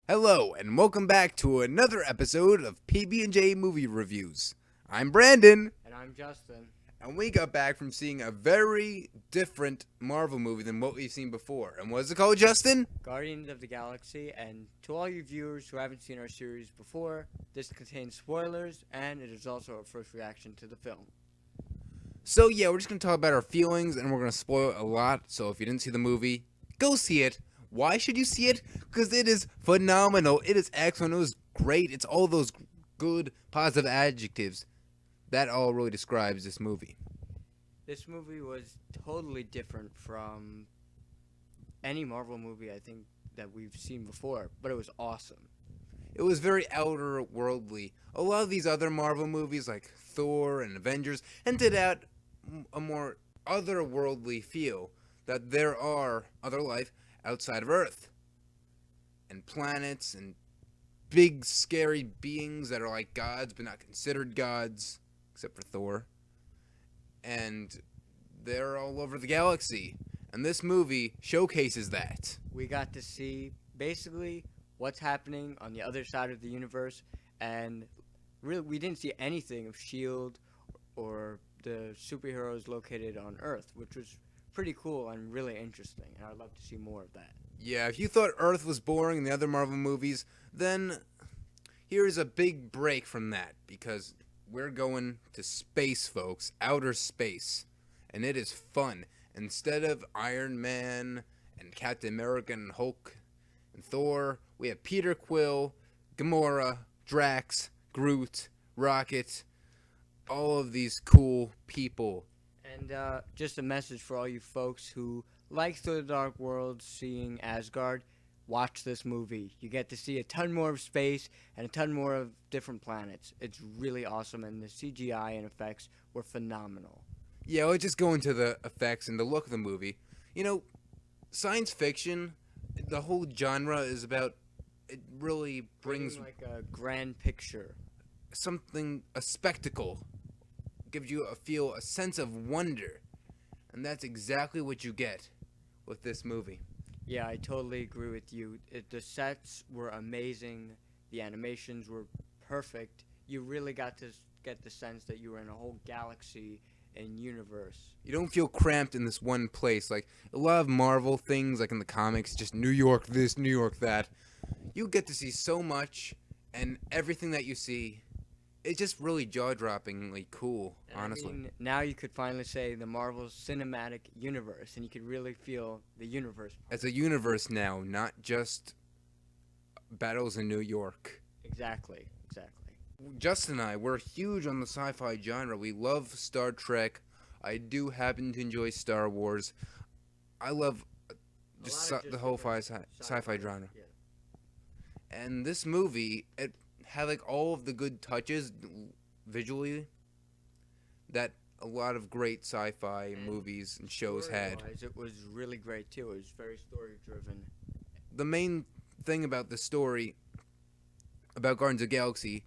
Hello, and welcome back to another episode of PB&J Movie Reviews. I'm Brandon, And I'm Justin. and we got back from seeing a very different Marvel movie than what we've seen before. And what is it called, Justin? Guardians of the Galaxy, and to all you viewers who haven't seen our series before, this contains spoilers, and it is also our first reaction to the film. So yeah, we're just going to talk about our feelings, and we're going to spoil a lot, so if you didn't see the movie, go see it. Why should you see it? Because it is phenomenal, it is excellent, it was great, it's all those good, positive adjectives. That all really describes this movie. This movie was totally different from any Marvel movie I think that we've seen before, but it was awesome. It was very outer worldly. A lot of these other Marvel movies like Thor and Avengers hinted at a more otherworldly feel, that there are other life outside of Earth, and planets and big scary beings that are like gods but not considered gods, except for Thor. And they're all over the galaxy. And this movie showcases that. We got to see basically what's happening on the other side of the universe, and really we didn't see anything of S.H.I.E.L.D. or the superheroes located on Earth, which was pretty cool and really interesting, and I'd love to see more of that. Yeah, if you thought Earth was boring in the other Marvel movies, then here's a big break from that, because we're going to space, folks, outer space, and it is fun. Instead of Iron Man and Captain America and Hulk and Thor, we have Peter Quill, Gamora, Drax, Groot, Rocket, all of these cool people. And just a message for all you folks who like the Dark World, seeing Asgard, watch this movie. You get to see a ton more of space and a ton more of different planets. It's really awesome, and the CGI and effects were phenomenal. Yeah, let's just go into the effects and the look of the movie. You know, science fiction, the whole genre is about, it really brings Like a grand picture. something, a spectacle, gives you a sense of wonder, and that's exactly what you get with this movie. Yeah, I totally agree with you. The sets were amazing. The animations were perfect. You really got to get the sense that you were in a whole galaxy and universe. You don't feel cramped in this one place, like a lot of Marvel things, like in the comics, just New York this, New York that. You get to see so much, and everything that you see, it's just really jaw-droppingly cool, And honestly. I mean, now you could finally say the Marvel Cinematic Universe, and you could really feel the universe. It's a universe now, not just battles in New York. Exactly. Justin and I, we're huge on the sci-fi genre. We love Star Trek. I do happen to enjoy Star Wars. I love just the whole sci-fi genre. Yeah. And this movie, it had like all of the good touches visually that a lot of great sci-fi movies and shows had. Story-wise, it was really great too. It was very story-driven. The main thing about the story about Guardians of the Galaxy,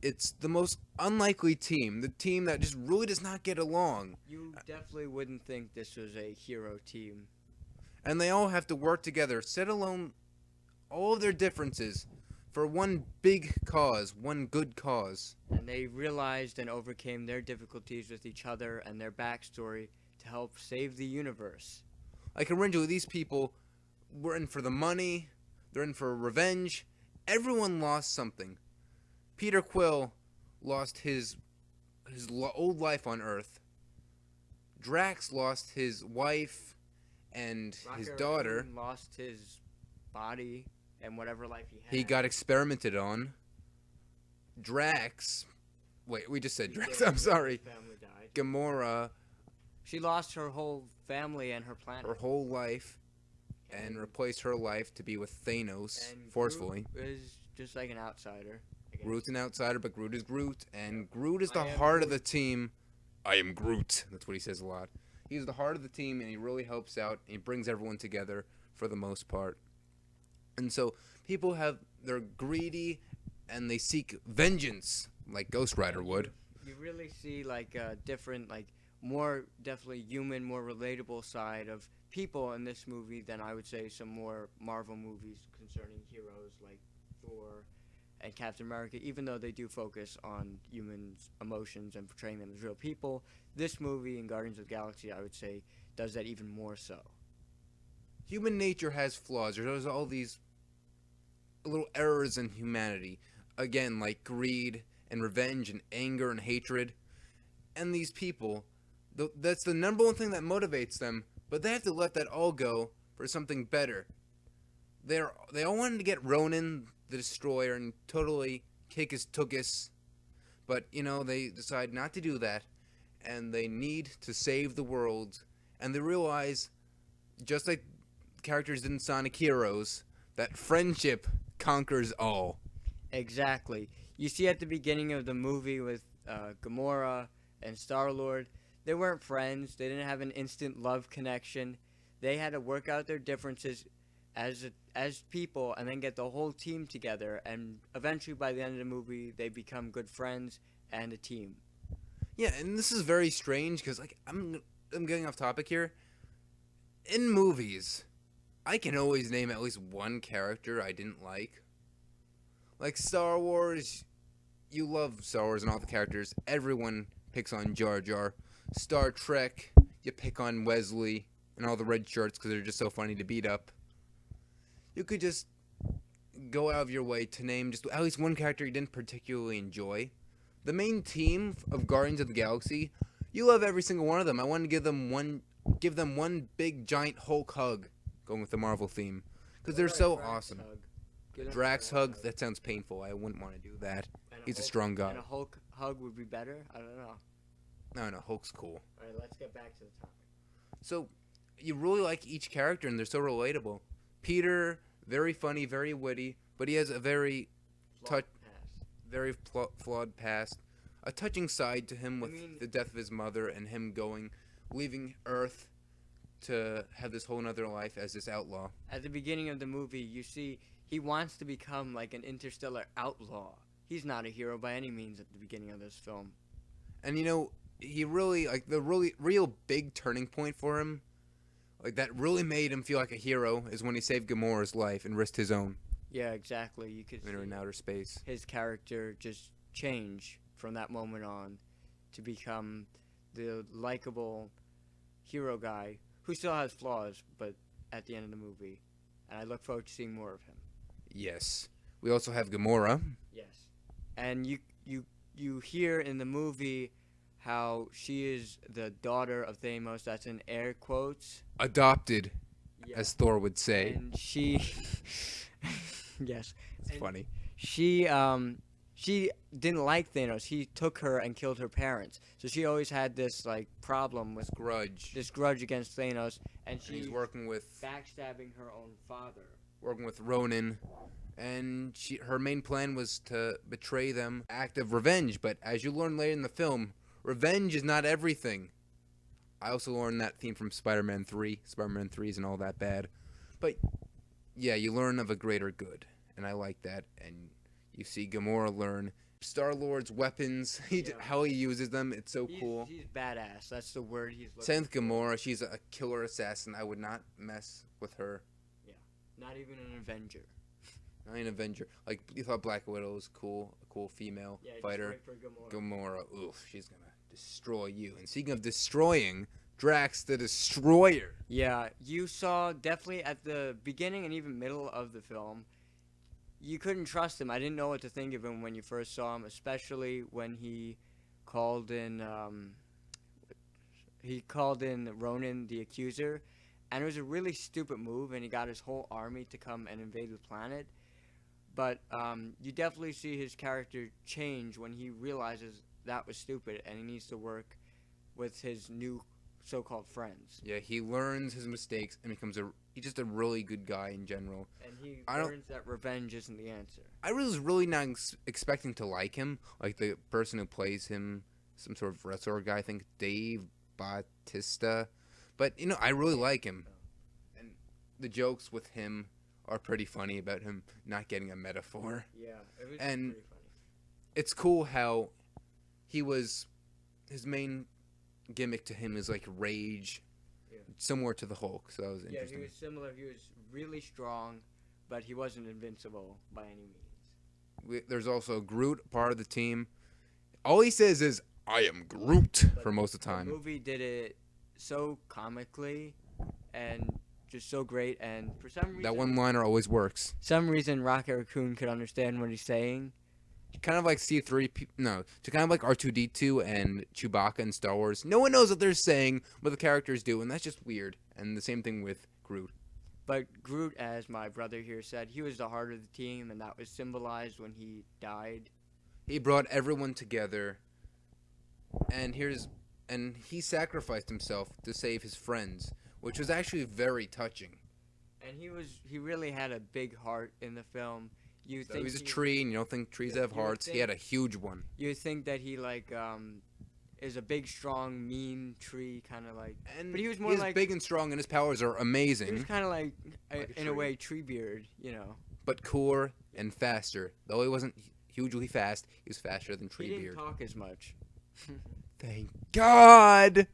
it's the most unlikely team, the team that just really does not get along. You definitely wouldn't think this was a hero team. And they all have to work together, set alone all of their differences for one big cause, one good cause. And they realized and overcame their difficulties with each other and their backstory to help save the universe. Like originally, these people were in for the money, they're in for revenge. Everyone lost something. Peter Quill lost his old life on Earth. Drax lost his wife and his daughter. Raccoon lost his body and whatever life he had. He got experimented on. Drax... Wait, we just said Drax. I'm sorry. His family died. Gamora, She lost her whole family and her planet. her whole life, and replaced her life to be with Thanos, And forcefully. Groot is just like an outsider. I guess. Groot's an outsider, but Groot is Groot, and Groot is the I am heart of Groot. the team. I am Groot. That's what he says a lot. He's the heart of the team, and he really helps out, and he brings everyone together for the most part. And so people they're greedy, and they seek vengeance, like Ghost Rider would. You really see like a different, like more definitely human, more relatable side of people in this movie than I would say some more Marvel movies concerning heroes like Thor and Captain America, even though they do focus on humans' emotions and portraying them as real people, this movie in Guardians of the Galaxy, I would say, does that even more so. Human nature has flaws. There's all these little errors in humanity. Again, like greed and revenge and anger and hatred. And these people, that's the number one thing that motivates them, but they have to let that all go for something better. They all wanted to get Ronan the Destroyer and totally kick his tuchus, but they decide not to do that, and they need to save the world, and they realize, just like characters in Sonic Heroes, that friendship conquers all. Exactly. You see at the beginning of the movie with Gamora and Starlord, they weren't friends. They didn't have an instant love connection. They had to work out their differences as people and then get the whole team together, and eventually by the end of the movie they become good friends and a team. Yeah, and this is very strange because I'm getting off topic here. In movies, I can always name at least one character I didn't like. Like Star Wars, you love Star Wars and all the characters. Everyone picks on Jar Jar. Star Trek, you pick on Wesley and all the red shirts because they're just so funny to beat up. You could just go out of your way to name just at least one character you didn't particularly enjoy. The main team of Guardians of the Galaxy, you love every single one of them. I want to give them one big giant Hulk hug, going with the Marvel theme, because they're so awesome. Drax hug, that sounds painful. I wouldn't want to do that. He's a strong guy. And a Hulk hug would be better? I don't know. No, Hulk's cool. Alright, let's get back to the topic. So, you really like each character, and they're so relatable. Peter, very funny, very witty, but he has a very flawed past. A touching side to him with the death of his mother and him leaving Earth to have this whole nother life as this outlaw. At the beginning of the movie, you see he wants to become like an interstellar outlaw. He's not a hero by any means at the beginning of this film. And he really, the real big turning point for him, that really made him feel like a hero, is when he saved Gamora's life and risked his own. Yeah, exactly. You could see in outer space. His character just change from that moment on to become the likable hero guy who still has flaws, but at the end of the movie. And I look forward to seeing more of him. Yes. We also have Gamora. Yes. And you hear in the movie how she is the daughter of Thanos. That's in air quotes. Adopted, as Thor would say. And she... yes. It's funny. She didn't like Thanos. He took her and killed her parents. So she always had this problem with this grudge against Thanos, and she's working with backstabbing her own father. Working with Ronan, and her main plan was to betray them, act of revenge. But as you learn later in the film, revenge is not everything. I also learned that theme from Spider-Man 3. Spider-Man 3 isn't all that bad, but yeah, you learn of a greater good, and I like that. And you see Gamora learn Star-Lord's weapons, how he uses them. It's so cool. He's badass. That's the word he's looking Same with Gamora. She's a killer assassin. I would not mess with her. Yeah, not even an Avenger. Not an Avenger. Like, you thought Black Widow was cool, a cool female fighter. Just wait for Gamora. Oof, she's gonna destroy you. And speaking of destroying, Drax the Destroyer. Yeah, you saw definitely at the beginning and even middle of the film, you couldn't trust him. I didn't know what to think of him when you first saw him, especially when he called in Ronan the Accuser, and it was a really stupid move, and he got his whole army to come and invade the planet. But you definitely see his character change when he realizes that was stupid, and he needs to work with his new so-called friends. Yeah, he learns his mistakes and he's just a really good guy in general. And he learns that revenge isn't the answer. I was really not expecting to like him, like the person who plays him, some sort of wrestler guy, I think Dave Bautista. But I really like him, and the jokes with him are pretty funny about him not getting a metaphor. Yeah, it was and pretty funny. It's cool how his main gimmick to him is like rage, similar to the Hulk. So that was interesting. Yeah, he was similar. He was really strong, but he wasn't invincible by any means. There's also Groot, part of the team. All he says is, "I am Groot," for most of the The time. movie did it so comically and just so great, and for some reason, That one-liner always works. Rocket Raccoon could understand what he's saying. Kind of like kind of like R2-D2 and Chewbacca in Star Wars. No one knows what they're saying, but the characters do, and that's just weird. And the same thing with Groot. But Groot, as my brother here said, he was the heart of the team, and that was symbolized when he died. He brought everyone together, and he sacrificed himself to save his friends, which was actually very touching. And he really had a big heart in the film. You So think he's a tree, and you don't think trees have you would hearts. He had a huge one. You think that he is a big, strong, mean tree, kind of like. And But he was more he's like big and strong, and his powers are amazing. he was kind of like, Like a in a tree. way, Treebeard, you know. But cooler and faster. Though he wasn't hugely fast, he was faster than He didn't Treebeard. talk as much. Thank God!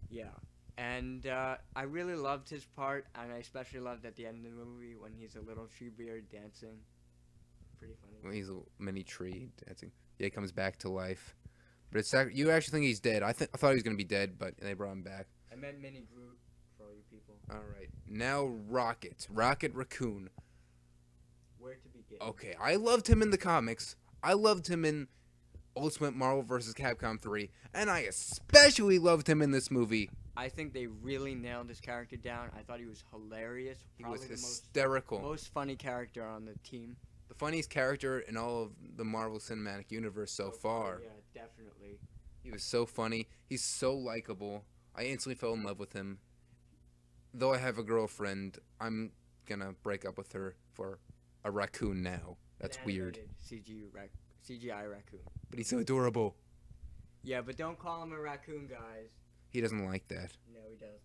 Yeah. And I really loved his part, and I especially loved at the end of the movie when he's a little Treebeard dancing. Pretty funny. When he's a mini tree dancing. Yeah, he comes back to life. But you actually think he's dead. I thought he was going to be dead, but they brought him back. I meant Mini Groot for all you people. Alright. Now Rocket Raccoon. Where to begin? Okay, I loved him in the comics. I loved him in Ultimate Marvel vs. Capcom 3. And I especially loved him in this movie. I think they really nailed his character down. I thought he was hilarious. He was Probably the hysterical. most funny character on the team. The funniest character in all of the Marvel Cinematic Universe so far. Yeah, definitely. He was so funny. He's so likable. I instantly fell in love with him. Though I have a girlfriend, I'm gonna break up with her for a raccoon now. That's An weird. animated CGI raccoon. But he's so adorable. Yeah, but don't call him a raccoon, guys. He doesn't like that. No, he doesn't.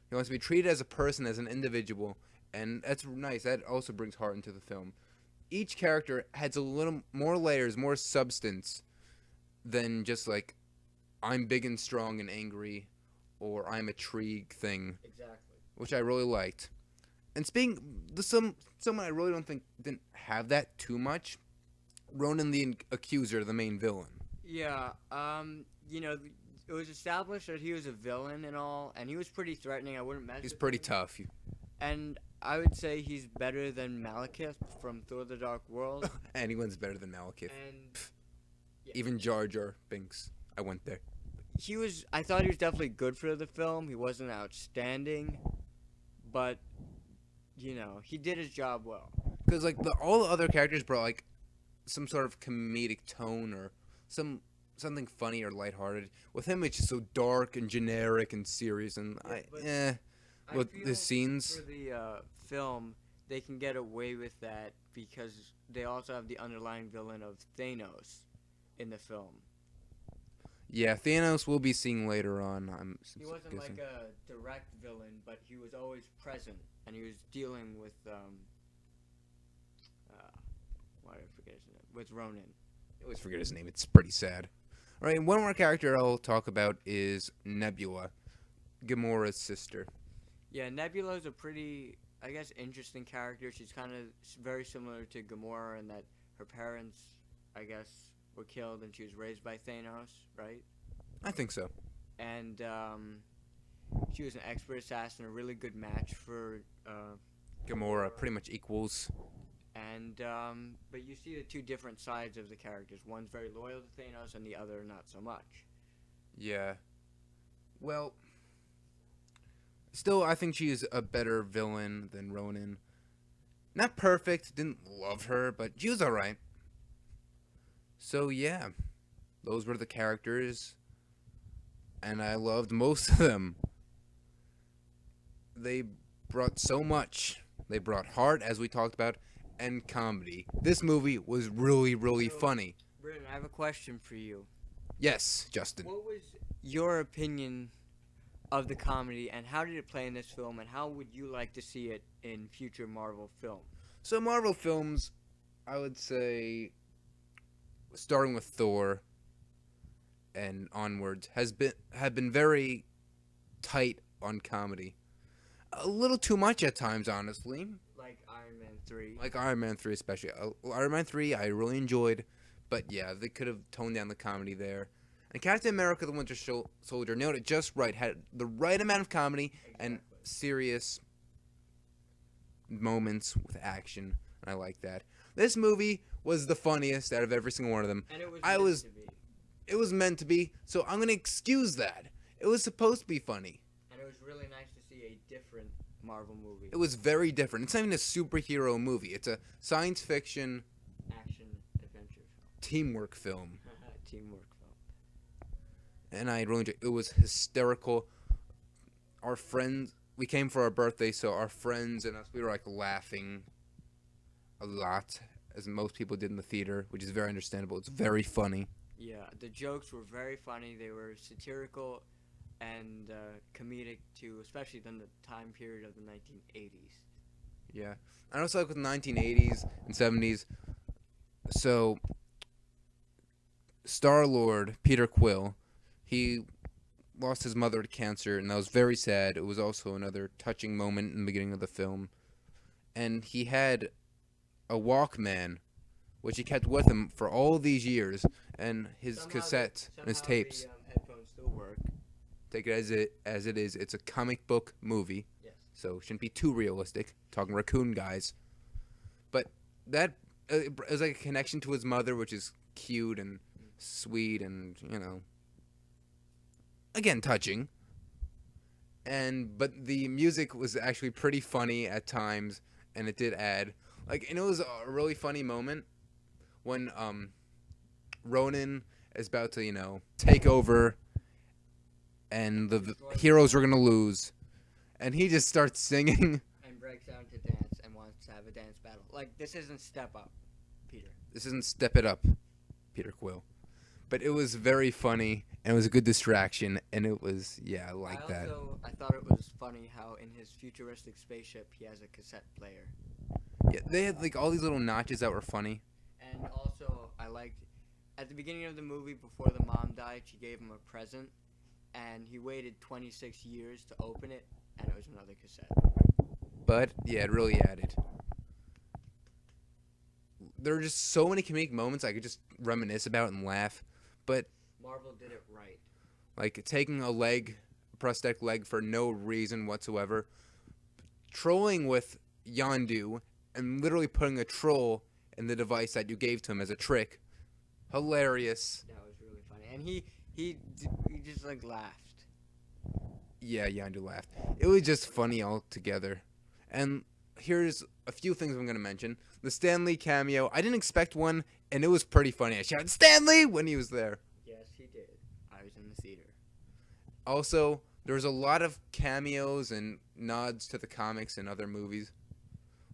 He wants to be treated as a person, as an individual. And that's nice. That also brings heart into the film. Each character has a little more layers, more substance than just like, I'm big and strong and angry, or I'm a tree thing, Exactly. which I really liked. And someone I really don't think didn't have that too much, Ronan the Accuser, the main villain. Yeah, you know, it was established that he was a villain and all, and he was pretty threatening. I wouldn't mess He's with pretty him. tough. And I would say he's better than Malekith from Thor: The Dark World. Anyone's better than Malekith. And Even Jar Jar Binks. I went there. I thought he was definitely good for the film. He wasn't outstanding, but, you know, he did his job well. Because like all the other characters brought like some sort of comedic tone or something funny or lighthearted. With him, it's just so dark and generic and serious. And I with feel the scenes. for the film, they can get away with that because they also have the underlying villain of Thanos in the film. Yeah, Thanos we'll be seeing later on. He wasn't guessing. like a direct villain, but he was always present, and he was dealing with why did I forget his name? With Ronan. I always forget his name. It's pretty sad. All right, one more character I'll talk about is Nebula, Gamora's sister. Yeah, Nebula's a pretty, I guess, interesting character. She's kind of very similar to Gamora in that her parents, I guess, were killed and she was raised by Thanos, right? I think so. And she was an expert assassin, a really good match for Gamora pretty much equals. And but you see the two different sides of the characters. One's very loyal to Thanos, and the other not so much. Yeah. Well, still, I think she is a better villain than Ronan. Not perfect, didn't love her, but she was alright. So, yeah. Those were the characters. And I loved most of them. They brought so much. They brought heart, as we talked about, and comedy. This movie was really, really funny. Britton, I have a question for you. Yes, Justin. What was your opinion of the comedy, and how did it play in this film, and how would you like to see it in future Marvel films? So Marvel films, I would say, starting with Thor and onwards, have been very tight on comedy. A little too much at times, honestly. Like Iron Man 3. Like Iron Man 3 especially. Iron Man 3 I really enjoyed, but yeah, they could have toned down the comedy there. And Captain America the Winter Soldier nailed it just right. Had the right amount of comedy and serious moments with action. And I like that. This movie was the funniest out of every single one of them. And it was It was meant to be, so I'm going to excuse that. It was supposed to be funny. And it was really nice to see a different Marvel movie. It was very different. It's not even a superhero movie. It's a science fiction Action adventure film. teamwork film. Teamwork film. And I really enjoyed it. It was hysterical. Our friends, we came for our birthday, so our friends and us, we were like laughing a lot, as most people did in the theater, which is very understandable. It's very funny. Yeah, the jokes were very funny. They were satirical and comedic too, especially in the time period of the 1980s. Yeah. I also like with the 1980s and 70s. So, Starlord, Peter Quill, he lost his mother to cancer, and that was very sad. It was also another touching moment in the beginning of the film. And he had a Walkman, which he kept with him for all these years, and his cassettes and his tapes. The headphones still work. Take it as it is. It's a comic book movie, Yes. so it shouldn't be too realistic. Talking raccoon guys, but that it was like a connection to his mother, which is cute and sweet, and again touching. But the music was actually pretty funny at times, and it did add and it was a really funny moment when Ronan is about to take over, and the heroes are gonna lose, and he just starts singing And breaks out to dance and wants to have a dance battle. Like, this isn't Step Up, Peter. This isn't Step It Up, Peter Quill. But it was very funny, and it was a good distraction, and it was, I like that. I thought it was funny how in his futuristic spaceship he has a cassette player. Yeah, they had all these little notches that were funny. And also, I liked, at the beginning of the movie, before the mom died, she gave him a present, and he waited 26 years to open it, and it was another cassette. But, yeah, it really added. There are just so many comedic moments I could just reminisce about and laugh. But Marvel did it right. like taking a prosthetic leg for no reason whatsoever, trolling with Yondu, and literally putting a troll in the device that you gave to him as a trick. Hilarious. That was really funny. And he just laughed. Yeah, Yondu laughed. It was just funny altogether. And here's a few things I'm going to mention. The Stan Lee cameo. I didn't expect one, and it was pretty funny. I shouted, "Stan Lee!" when he was there. Yes, he did. I was in the theater. Also, there's a lot of cameos and nods to the comics and other movies.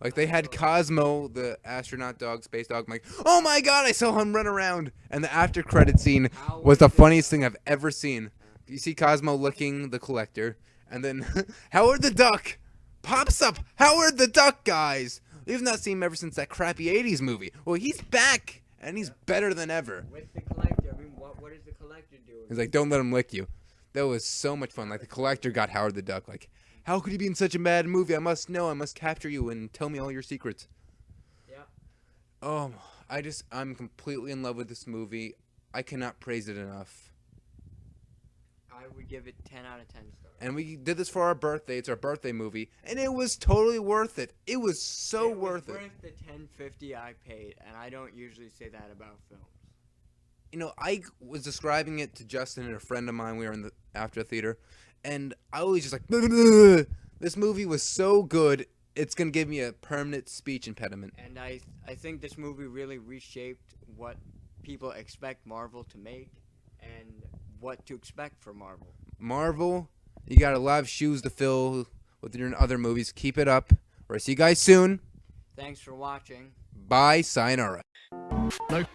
Like, they had Cosmo, the astronaut dog, space dog. I'm like, oh my god, I saw him run around. And the after credit scene was the funniest thing I've ever seen. You see Cosmo licking the collector, and then Howard the Duck pops up. Howard the Duck, guys. We've not seen him ever since that crappy 80s movie. Well, he's back, and he's better than ever. With the collector. I mean, what is the collector doing? He's like, don't let him lick you. That was so much fun. Like, the collector got Howard the Duck. Like, how could you be in such a bad movie? I must know. I must capture you and tell me all your secrets. Yeah. Oh, I'm completely in love with this movie. I cannot praise it enough. I would give it 10 out of 10 stars. And we did this for our birthday. It's our birthday movie, and it was totally worth it. It was so worth it. It was worth the $10.50 I paid, and I don't usually say that about films. You know, I was describing it to Justin and a friend of mine. We were in the after theater, and I was just like, this movie was so good, it's gonna give me a permanent speech impediment. And I think this movie really reshaped what people expect Marvel to make and what to expect from Marvel. Marvel, you got a lot of shoes to fill with your other movies. Keep it up. We'll see you guys soon. Thanks for watching. Bye, sayonara. No.